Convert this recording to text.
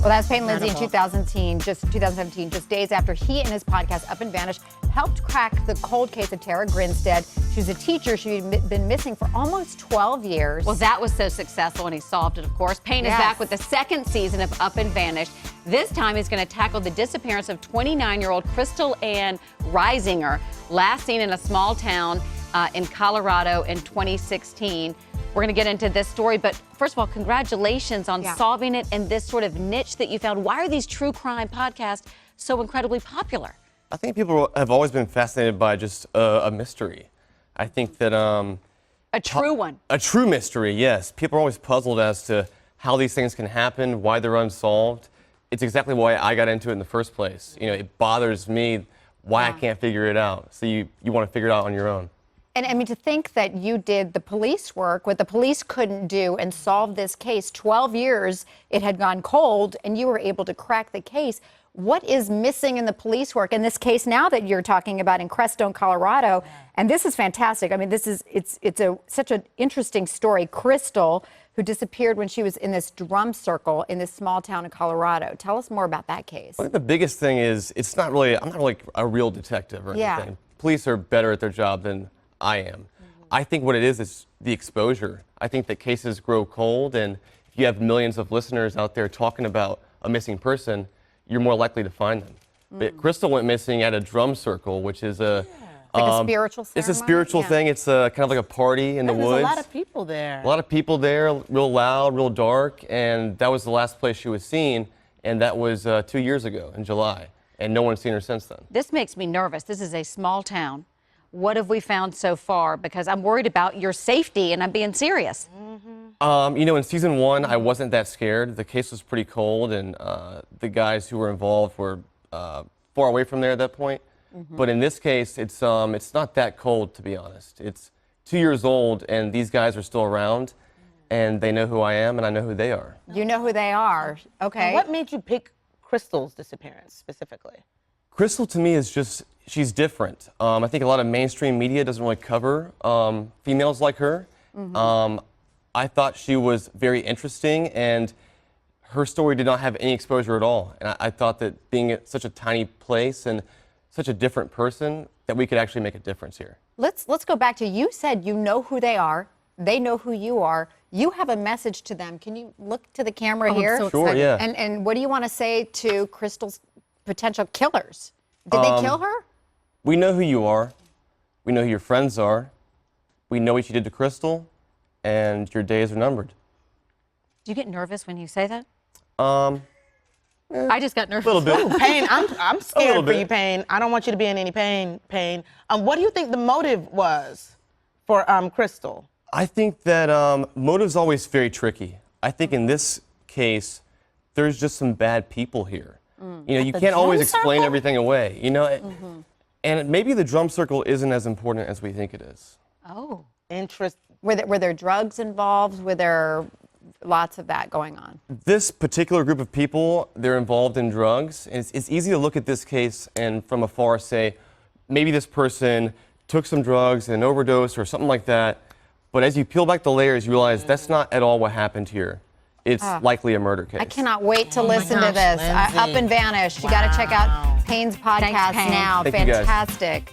Well, that's Payne Lindsey in 2017, just 2017, just days after he and his podcast, Up and Vanished, helped crack the cold case of Tara Grinstead. She was a teacher. She'd been missing for almost 12 years. Well, that was so successful, and he solved it, of course. Payne is back with the second season of Up and Vanished. This time, he's going to tackle the disappearance of 29-year-old Crystal Ann Reisinger, last seen in a small town in Colorado in 2016. We're going to get into this story, but first of all, congratulations on solving it and this sort of niche that you found. Why are these true crime podcasts so incredibly popular? I think people have always been fascinated by just a mystery. I think that a true one. A true mystery, yes. People are always puzzled as to how these things can happen, why they're unsolved. It's exactly why I got into it in the first place. You know, it bothers me why I can't figure it out. So you want to figure it out on your own. And I mean, to think that you did the police work, what the police couldn't do, and solve this case. 12 years it had gone cold, and you were able to crack the case. What is missing in the police work in this case now that you're talking about in Crestone, Colorado? And this is fantastic. I mean, it's such an interesting story. Crystal, who disappeared when she was in this drum circle in this small town in Colorado. Tell us more about that case. I think the biggest thing is I'm not really a real detective or anything. Police are better at their job than I am. I think what it is the exposure. I think that cases grow cold, and if you have millions of listeners out there talking about a missing person, you're more likely to find them. But Crystal went missing at a drum circle, which is like a spiritual ceremony? It's a spiritual thing. It's kind of like a party in the woods. There's a lot of people there. A lot of people there, real loud, real dark, and that was the last place she was seen, and that was 2 years ago in July, and no one's seen her since then. This makes me nervous. This is a small town. What have we found so far? Because I'm worried about your safety, and I'm being serious. You know, in season 1, I wasn't that scared. The case was pretty cold, and the guys who were involved were far away from there at that point. But in this case, it's not that cold, to be honest. It's 2 years old, and these guys are still around, and they know who I am, and I know who they are. You know who they are. Okay. And what made you pick Crystal's disappearance specifically? Crystal, to me, is just, she's different. I think a lot of mainstream media doesn't really cover females like her. I thought she was very interesting, and her story did not have any exposure at all. And I thought that being at such a tiny place and such a different person, that we could actually make a difference here. Let's go back to, you said you know who they are. They know who you are. You have a message to them. Can you look to the camera here? I'm so Sure, excited. yeah. And what do you want to say to Crystal's potential killers? Did they kill her? We know who you are. We know who your friends are. We know what you did to Crystal, and your days are numbered. Do you get nervous when you say that? A I just got nervous. little bit. Ooh, Payne, I'm scared for bit. you, Payne. I don't want you to be in any pain, Payne. What do you think the motive was for Crystal? I think that motive's always very tricky. I think in this case, there's just some bad people here. You know, you can't always explain everything away, you know? And maybe the drum circle isn't as important as we think it is. Oh. Interest. Were there drugs involved? Were there lots of that going on? This particular group of people, they're involved in drugs. And it's easy to look at this case and from afar say, maybe this person took some drugs and overdose or something like that. But as you peel back the layers, you realize that's not at all what happened here. It's likely a murder case. I cannot wait to listen to this. Lindsey. Up and Vanished. You got to check out Payne's podcast now. Thank you, guys. Fantastic.